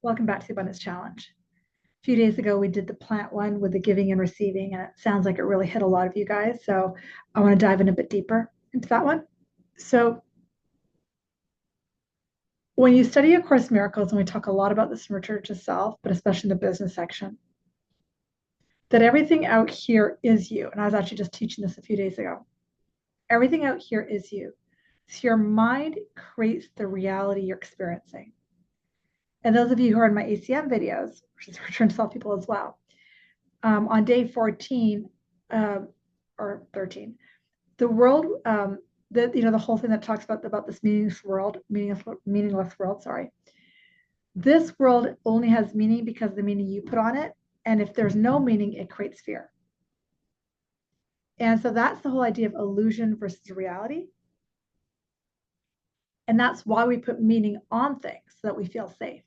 Welcome back to the Abundance Challenge. A few days ago, we did the plant one with the giving and receiving, and it sounds like it really hit a lot of you guys. So I want to dive in a bit deeper into that one. So when you study A Course in Miracles, and we talk a lot about this in Return to Self, but especially in the business section, that everything out here is you. And I was actually just teaching this a few days ago. Everything out here is you. So your mind creates the reality you're experiencing. And those of you who are in my ACM videos, which is Return to Self people as well, on day 14 or 13, the world, the whole thing that talks about this meaningless world, sorry. This world only has meaning because of the meaning you put on it. And if there's no meaning, it creates fear. And so that's the whole idea of illusion versus reality. And that's why we put meaning on things so that we feel safe.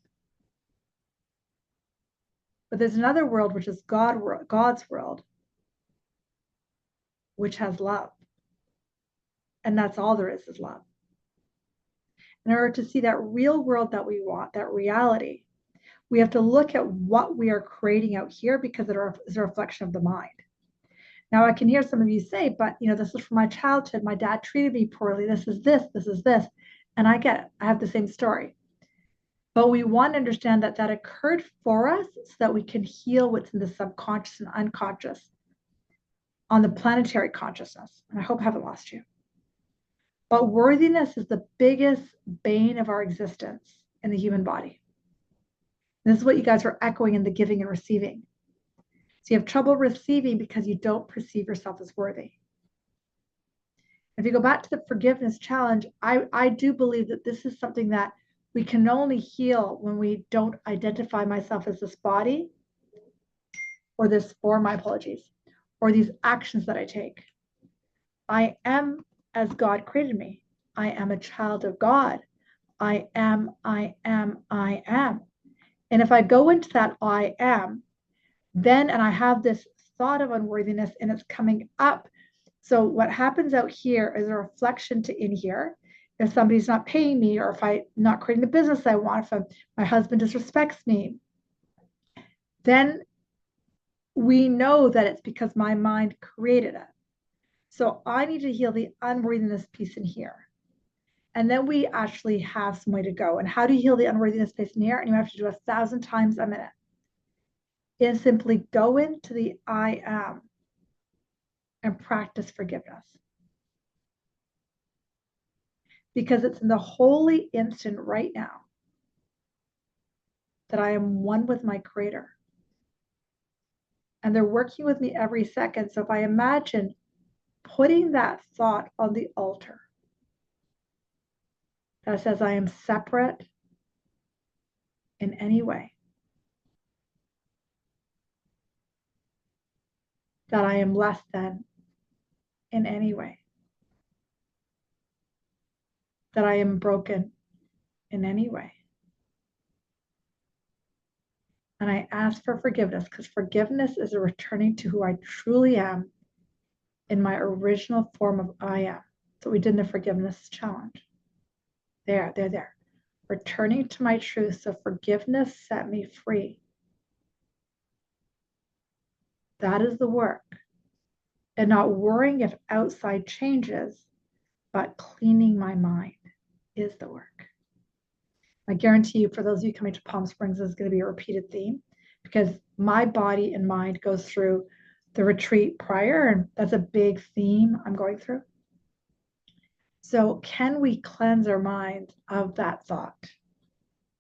But there's another world, which is God's world, which has love. And that's all there is love. In order to see that real world that we want, that reality, we have to look at what we are creating out here because it is a reflection of the mind. Now, I can hear some of you say, but this is from my childhood. My dad treated me poorly. This is this. And I get it. I have the same story. But we want to understand that occurred for us so that we can heal what's in the subconscious and unconscious on the planetary consciousness. And I hope I haven't lost you. But worthiness is the biggest bane of our existence in the human body. This is what you guys were echoing in the giving and receiving. So you have trouble receiving because you don't perceive yourself as worthy. If you go back to the forgiveness challenge, I do believe that this is something that we can only heal when we don't identify myself as this body or this form, my apologies, or these actions that I take. I am as God created me. I am a child of God. I am. And if I go into that I am, then, and I have this thought of unworthiness and it's coming up. So what happens out here is a reflection to in here. If somebody's not paying me, or if I'm not creating the business I want, if my husband disrespects me, then we know that it's because my mind created it. So I need to heal the unworthiness piece in here. And then we actually have some way to go. And how do you heal the unworthiness piece in here? And you have to do 1,000 times a minute. Is simply go into the I am and practice forgiveness. Because it's in the holy instant right now that I am one with my Creator. And they're working with me every second. So if I imagine putting that thought on the altar that says I am separate in any way, that I am less than in any way, that I am broken in any way. And I ask for forgiveness because forgiveness is a returning to who I truly am in my original form of I am. So we did in the forgiveness challenge. There. Returning to my truth. So forgiveness set me free. That is the work. And not worrying if outside changes, but cleaning my mind is the work. I guarantee you, for those of you coming to Palm Springs, this is going to be a repeated theme because my body and mind goes through the retreat prior, and that's a big theme I'm going through. So can we cleanse our mind of that thought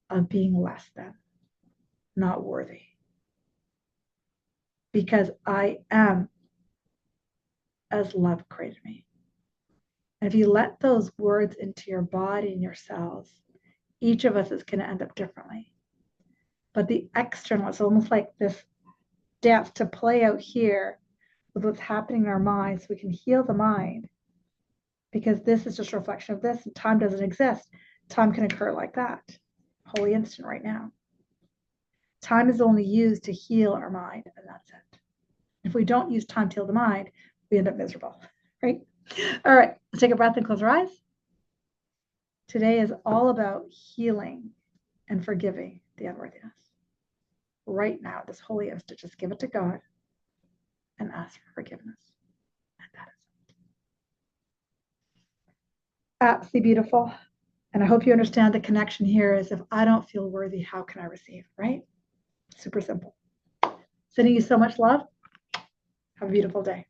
of being less than, not worthy? Because I am as love created me. And if you let those words into your body and your cells, each of us is going to end up differently. But the external is almost like this dance to play out here with what's happening in our mind so we can heal the mind. Because this is just a reflection of this, and time doesn't exist. Time can occur like that, holy instant right now. Time is only used to heal our mind, and that's it. If we don't use time to heal the mind, we end up miserable, right? All right, let's take a breath and close our eyes. Today is all about healing and forgiving the unworthiness. Right now, this holy instant, just give it to God and ask for forgiveness. And that is it. Absolutely beautiful. And I hope you understand the connection here is if I don't feel worthy, how can I receive, right? Super simple. Sending you so much love. Have a beautiful day.